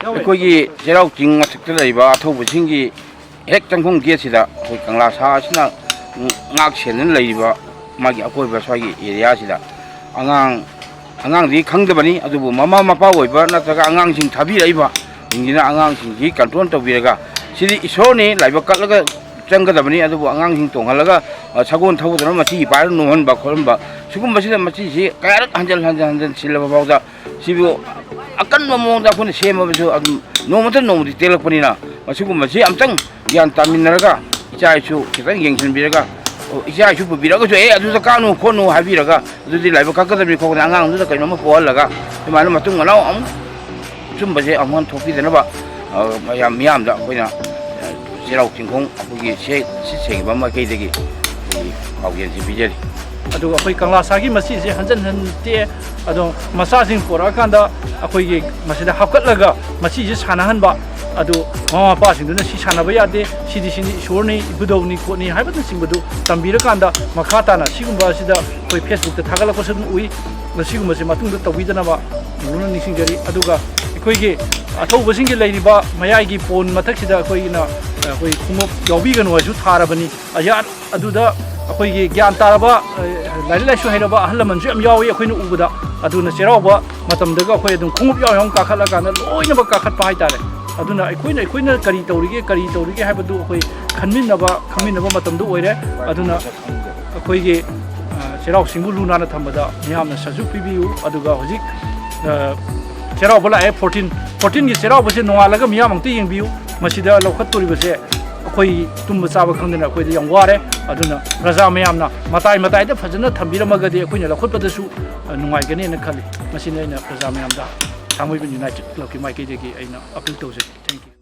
ꯑꯩꯈꯣꯏꯒꯤ ꯆꯩꯔꯥꯎ ꯆꯤꯡ ꯃꯊꯛꯇ ꯂꯩꯕ ꯑꯊꯧꯕꯁꯤꯡꯒꯤ ꯍꯦꯛ ꯆꯪꯐꯝ ꯒꯦꯠꯁꯤꯗ ꯑꯩꯈꯣꯏ ꯀꯪꯂꯥ ꯁꯥ ꯑꯁꯤꯅ ꯉꯥꯛ ꯁꯦꯟꯗꯨꯅ ꯂꯩꯔꯤꯕ ꯃꯥꯒꯤ ꯑꯀꯣꯏꯕ ꯁ꯭ꯋꯥꯏꯒꯤ ꯑꯦꯔꯤꯌꯥꯁꯤꯗ ꯑꯉꯥꯡꯗꯤ ꯈꯪꯗꯕꯅꯤ ꯑꯗꯨꯕꯨ ꯃꯃꯥ ꯃꯄꯥ ꯑꯣꯏꯕ ꯅꯠꯇ꯭ꯔꯒ ꯑꯉꯥꯡꯁꯤꯡ ꯊꯥꯕꯤꯔꯛꯏꯕ ꯁꯤꯡꯁꯤꯅ ꯑꯉꯥꯡꯁꯤꯡꯁꯤ ꯀꯟꯇ꯭ꯔꯣꯜ ꯇꯧꯕꯤꯔꯒ ꯁꯤꯗꯤ ꯏꯁꯣꯔꯅꯤ ꯂꯥꯏꯕꯛ ꯀꯠꯂꯒ ꯆꯪꯒꯗꯕꯅꯤ ꯑꯗꯨꯕꯨ ꯑꯉꯥꯡꯁꯤꯡ ꯇꯣꯡꯍꯜꯂꯒ ꯁꯒꯣꯜ ꯊꯧꯕꯗꯅ ꯃꯆꯤ ꯄꯥꯏꯔꯒ ꯅꯣꯡꯍꯟꯕ ꯈꯣꯠꯍꯟꯕ ꯁꯤꯒꯨꯝꯕꯁꯤꯗ ꯃꯆꯤꯁꯤ ꯀꯌꯥꯔꯛ ꯍꯟꯖꯤꯟ ꯁꯤꯜꯂꯕ ꯐꯥꯎꯗ ꯁꯤꯕꯨ ꯑꯀꯟꯕ ꯃꯑꯣꯡꯗ ꯑꯩꯈꯣꯏꯅ ꯁꯦꯝꯃꯕꯁꯨ ꯑꯗꯨꯝ ꯅꯣꯡꯃꯗꯤ ꯇꯦꯜꯂꯛꯄꯅꯤꯅ ꯃꯁꯤꯒꯨꯝꯕꯁꯤ ꯑꯝꯇꯪ ꯒ꯭ꯌꯥꯟ ꯇꯥꯃꯤꯟꯅꯔꯒ ꯏꯆꯥ ꯏꯁꯨ ꯈꯤꯇꯪ ꯌꯦꯡꯁꯤꯟꯕꯤꯔꯒ ꯏꯆꯥ ꯏꯁꯨ ꯄꯨꯕꯤꯔꯒꯁꯨ ꯑꯗꯨꯗ ꯀꯥꯅꯨ ꯈꯣꯠꯅꯨ ꯍꯥꯏꯕꯤꯔꯒ ꯑꯗꯨꯗꯤ ꯂꯥꯏꯕꯛ ꯀꯠꯀꯗꯕꯅꯤ ꯈꯣꯠꯀꯗꯕꯅꯤ ꯑꯉꯥꯡꯗꯨꯗ ꯀꯩꯅꯣꯝꯃ ꯄꯣꯛꯍꯜꯂꯒ ꯁꯨꯃꯥꯏꯅ ꯃꯇꯨꯡ ꯃꯅꯥꯎ ꯑꯃꯨꯛ ꯁꯨꯝꯕꯁꯦ ꯑꯃꯨꯛ ꯊꯣꯛꯄꯤꯗꯅꯕ ꯃꯤꯌꯥꯝꯗ ꯑꯩꯈꯣꯏꯅ ꯆꯩꯔꯥꯎ ꯆꯤꯡꯈꯣꯡ ꯑꯩꯈꯣꯏꯒꯤ ꯁꯤꯠ ꯁꯦꯡꯕ ꯃꯥꯏꯀꯩꯗꯒꯤ ꯑꯩꯈꯣꯏꯒꯤ ꯄꯥꯎꯖꯦꯜꯁꯤ ꯄꯤꯖꯔꯤ ꯑꯗꯨꯒ ꯑꯩꯈꯣꯏ ꯀꯪꯂꯥ ꯁꯥꯒꯤ ꯃꯁꯤꯁꯦ ꯍꯟꯖꯟ ꯇꯦꯛꯑꯦ ꯑꯗꯣ ꯃꯆꯥꯁꯤꯡ ꯄꯣꯔꯛꯑꯀꯥꯟꯗ ꯑꯩꯈꯣꯏꯒꯤ ꯃꯁꯤꯗ ꯍꯥꯞꯀꯠꯂꯒ ꯃꯁꯤꯁꯦ ꯁꯥꯟꯅꯍꯟꯕ ꯑꯗꯨ ꯃꯃꯥ ꯃꯄꯥꯁꯤꯡꯗꯨꯅ ꯁꯤ ꯁꯥꯟꯅꯕ ꯌꯥꯗꯦ ꯁꯤꯗꯤ ꯏꯁꯣꯔꯅꯤ ꯏꯕꯨꯙꯧꯅꯤ ꯈꯣꯠꯅꯤ ꯍꯥꯏꯕꯅꯆꯤꯡꯕꯗꯨ ꯇꯝꯕꯤꯔꯀꯥꯟꯗ ꯃꯈꯥ ꯇꯥꯅ ꯁꯤꯒꯨꯝꯕ ꯑꯁꯤꯗ ꯑꯩꯈꯣꯏ ꯐꯦꯁꯕꯨꯛꯇ ꯊꯥꯒꯠꯂꯛꯄꯁꯨ ꯑꯗꯨꯝ ꯎꯏ ꯃꯁꯤꯒꯨꯝꯕꯁꯦ ꯃꯇꯨꯡꯗ ꯇꯧꯕꯤꯗꯅꯕ ꯅꯧꯅ ꯅꯤꯡꯁꯤꯡꯖꯔꯤ ꯑꯗꯨꯒ ꯑꯩꯈꯣꯏꯒꯤ ꯑꯊꯧꯕꯁꯤꯡꯒꯤ ꯂꯩꯔꯤꯕ ꯃꯌꯥꯏꯒꯤ ꯄꯣꯟ ꯃꯊꯛꯁꯤda ꯑꯩꯈꯣꯏꯅ ꯑꯩꯈꯣꯏ ꯈꯣꯡꯎꯞ ꯌꯥꯎꯕꯤꯒꯅꯨ ꯍꯥꯏꯁꯨ ꯊꯥꯔꯕꯅꯤ ꯑꯗꯨꯗ ꯑꯩꯈꯣꯏꯒꯤ ꯒ꯭ꯌꯥꯟ ꯇꯥꯔꯕ ꯂꯥꯏꯔꯤꯛ ꯂꯥꯏꯁꯨ ꯍꯩꯔꯕ ꯑꯍꯜ ꯂꯃꯟꯁꯨ ꯌꯥꯝ ꯌꯥꯎꯏ ꯑꯩꯈꯣꯏꯅ ꯎꯕꯗ ꯑꯗꯨꯅ ꯆꯩꯔꯥꯎꯕ ꯃꯇꯝꯗꯒ ꯑꯩꯈꯣꯏ ꯑꯗꯨꯝ ꯈꯣꯡꯎꯞ ꯌꯥꯎ ꯀꯥꯈꯠꯂꯀꯥꯟꯗ ꯂꯣꯏꯅꯃꯛ ꯀꯥꯈꯠꯄ ꯍꯥꯏꯇꯥꯔꯦ ꯑꯗꯨꯅ ꯑꯩꯈꯣꯏꯅ ꯀꯔꯤ ꯇꯧꯔꯤꯒꯦ ꯍꯥꯏꯕꯗꯨ ꯑꯩꯈꯣই ꯈꯪꯃꯤꯟꯅꯕ ꯃꯇꯝꯗꯨ ꯑꯣꯏꯔꯦ ꯑꯗꯨꯅ ꯑꯩꯈꯣꯏꯒꯤ ꯆꯩꯔꯥꯎꯁꯤꯡꯕꯨ ꯂꯨ ꯅꯥꯟꯅ ꯊꯝꯕꯗ ꯃꯤꯌꯥꯝꯅ ꯁꯖꯨꯛ ꯄꯤꯕꯤꯌꯨ ꯑꯗꯨꯒ ꯍꯧꯖꯤꯛ ꯆꯩꯔꯥꯎꯕ ꯂꯥꯛꯑꯦ 14ꯒꯤ ꯆꯩꯔꯥꯎꯕꯁꯦ ꯅꯣꯡꯉꯥꯜꯂꯒ ꯃꯤꯌꯥꯝ ꯑꯃꯨꯛꯇ ꯌꯦꯡꯕꯤꯌꯨ ꯃꯁꯤꯗ ꯂꯧꯈꯠꯇꯣꯔꯤꯕꯁꯦ ꯑꯩꯈꯣꯏ ꯇꯨꯝꯕ ꯆꯥꯕ ꯈꯪꯗꯅ ꯑꯩꯈꯣꯏꯗ ꯌꯥꯝ ꯋꯥꯔꯦ ꯑꯗꯨꯅ ꯄ꯭ꯔꯖꯥ ꯃꯌꯥꯝꯅ ꯃꯇꯥꯏꯗ ꯐꯖꯅ ꯊꯝꯕꯤꯔꯝꯃꯒꯗꯤ ꯑꯩꯈꯣꯏꯅ ꯂꯧꯈꯠꯄꯗꯁꯨ ꯅꯨꯡꯉꯥꯏꯒꯅꯤꯅ ꯈꯜꯂꯤ ꯃꯁꯤꯅ ꯑꯩꯅ ꯄ꯭ꯔꯖꯥ ꯃꯌꯥꯝꯗ ꯊꯥꯡꯃꯩꯕꯟ ꯌꯨꯅꯥꯏꯇꯦꯗ ꯀ꯭ꯂꯕꯀꯤ ꯃꯥꯏꯀꯩꯗꯒꯤ ꯑꯩꯅ ꯑꯄꯤꯜ ꯇꯧꯖꯩ ꯊꯦꯡꯛ ꯌꯨ